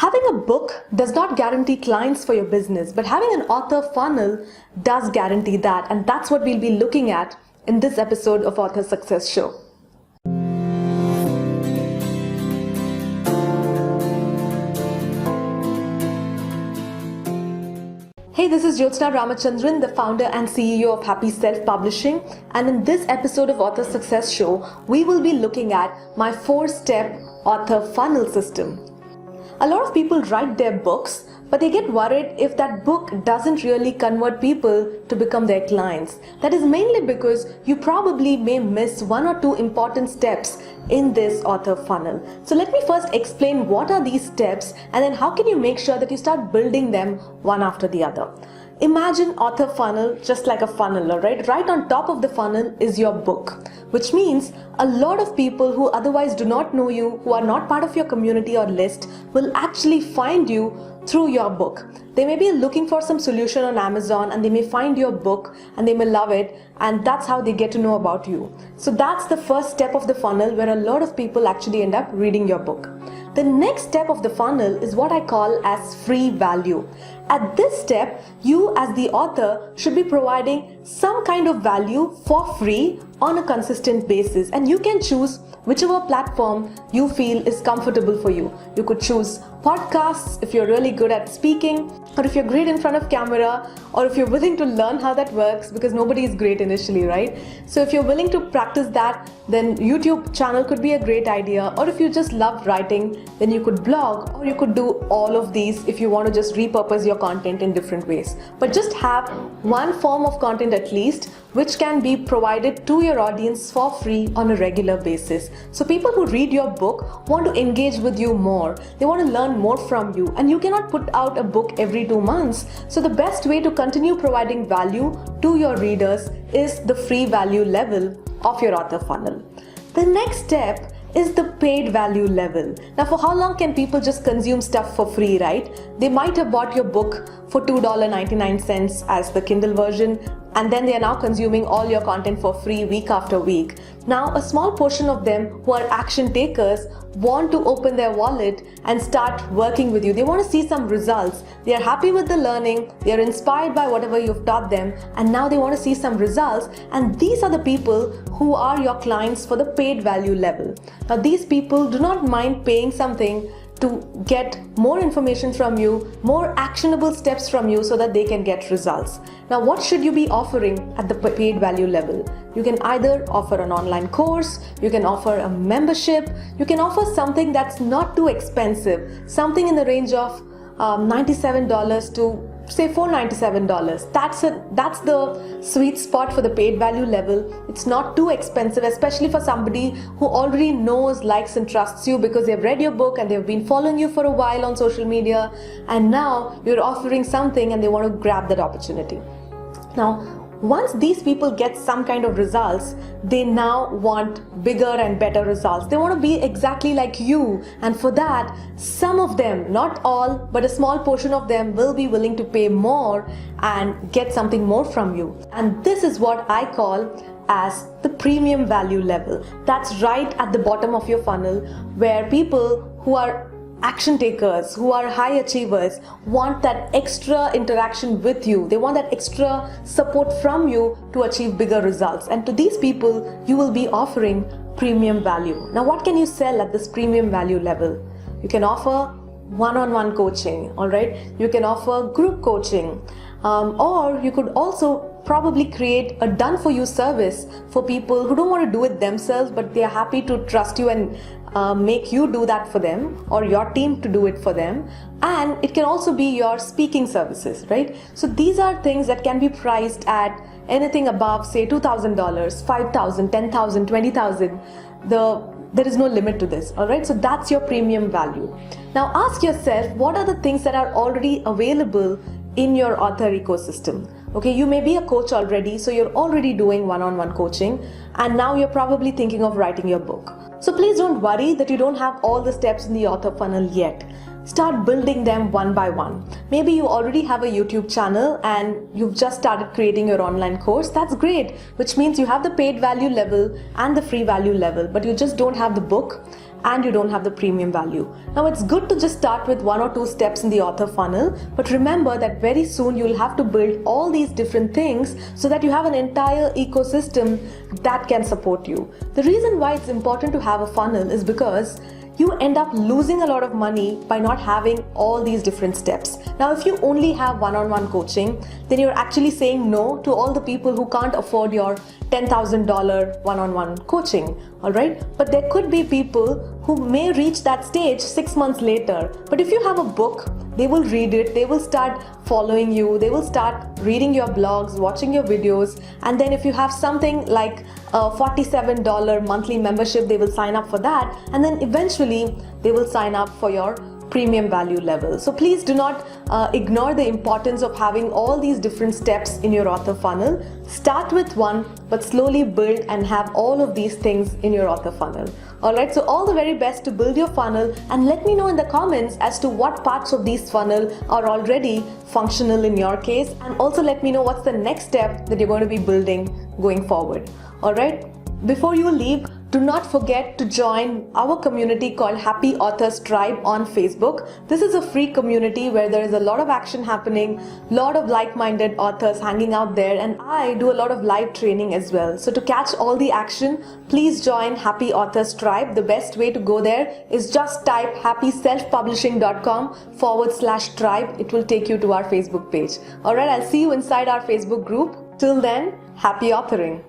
Having a book does not guarantee clients for your business, but having an author funnel does guarantee that, and that's what we'll be looking at in this episode of Author Success Show. Hey, this is Jyotsna Ramachandran, the founder and CEO of Happy Self Publishing, and in this episode of Author Success Show, we will be looking at my 4-step author funnel system. A lot of people write their books, but they get worried if that book doesn't really convert people to become their clients. That is mainly because you probably may miss 1 or 2 important steps in this author funnel. So let me first explain what are these steps, and then how can you make sure that you start building them one after the other. Imagine author funnel just like a funnel, alright? Right on top of the funnel is your book, which means a lot of people who otherwise do not know you, who are not part of your community or list, will actually find you through your book. They may be looking for some solution on Amazon and they may find your book and they may love it, and that's how they get to know about you. So that's the first step of the funnel where a lot of people actually end up reading your book. The next step of the funnel is what I call as free value. At this step, you as the author should be providing some kind of value for free on a consistent basis, and you can choose whichever platform you feel is comfortable for you. You could choose podcasts if you're really good at speaking, or if you're great in front of camera, or if you're willing to learn how that works, because nobody is great initially, right? So if you're willing to practice that, then YouTube channel could be a great idea. Or if you just love writing, then you could blog, or you could do all of these if you want to just repurpose your content in different ways. But just have one form of content at least which can be provided to your audience for free on a regular basis. So people who read your book want to engage with you more. They want to learn more from you, and you cannot put out a book every 2 months. So the best way to continue providing value to your readers is the free value level of your author funnel. The next step is the paid value level. Now, for how long can people just consume stuff for free, right? They might have bought your book for $2.99 as the Kindle version, and then they are now consuming all your content for free week after week. Now, a small portion of them who are action takers want to open their wallet and start working with you. They want to see some results. They are happy with the learning, they are inspired by whatever you've taught them, and now they want to see some results, and these are the people who are your clients for the paid value level. Now, these people do not mind paying something to get more information from you, more actionable steps from you, so that they can get results. Now, what should you be offering at the paid value level? You can either offer an online course, you can offer a membership, you can offer something that's not too expensive, something in the range of $97 to say $497. That's the sweet spot for the paid value level. It's not too expensive, especially for somebody who already knows, likes and trusts you because they've read your book and they've been following you for a while on social media, and now you're offering something and they want to grab that opportunity. Now, once these people get some kind of results, they now want bigger and better results. They want to be exactly like you, and for that, some of them, not all, but a small portion of them will be willing to pay more and get something more from you. And this is what I call as the premium value level. That's right at the bottom of your funnel, where people who are action takers, who are high achievers, want that extra interaction with you. They want that extra support from you to achieve bigger results. And to these people, you will be offering premium value. Now, what can you sell at this premium value level? You can offer one-on-one coaching, all right? You can offer group coaching, or you could also probably create a done-for-you service for people who don't want to do it themselves, but they are happy to trust you and make you do that for them, or your team to do it for them. And it can also be your speaking services, right? So these are things that can be priced at anything above, say, $2,000, $5,000, $10,000, $20,000. There is no limit to this, all right? So that's your premium value. Now ask yourself, what are the things that are already available in your author ecosystem? Okay, you may be a coach already, so you're already doing one-on-one coaching, and now you're probably thinking of writing your book. So please don't worry that you don't have all the steps in the author funnel yet. Start building them one by one. Maybe you already have a YouTube channel and you've just started creating your online course. That's great, which means you have the paid value level and the free value level, but you just don't have the book. and you don't have the premium value. Now it's good to just start with 1 or 2 steps in the author funnel, but remember that very soon you'll have to build all these different things so that you have an entire ecosystem that can support you. The reason why it's important to have a funnel is because you end up losing a lot of money by not having all these different steps. Now, if you only have one-on-one coaching, then you're actually saying no to all the people who can't afford your $10,000 one-on-one coaching, all right? But there could be people who may reach that stage 6 months later. But if you have a book, they will read it, they will start following you, they will start reading your blogs, watching your videos, and then if you have something like a $47 monthly membership, they will sign up for that, and then eventually they will sign up for your premium value level. So please do not ignore the importance of having all these different steps in your author funnel. Start with one, but slowly build and have all of these things in your author funnel. Alright, so all the very best to build your funnel, and let me know in the comments as to what parts of these funnel are already functional in your case, and also let me know what's the next step that you're going to be building going forward. Alright, before you leave, do not forget to join our community called Happy Authors Tribe on Facebook. This is a free community where there is a lot of action happening, lot of like-minded authors hanging out there, and I do a lot of live training as well. So to catch all the action, please join Happy Authors Tribe. The best way to go there is just type happyselfpublishing.com/tribe. It will take you to our Facebook page. Alright, I'll see you inside our Facebook group. Till then, happy authoring.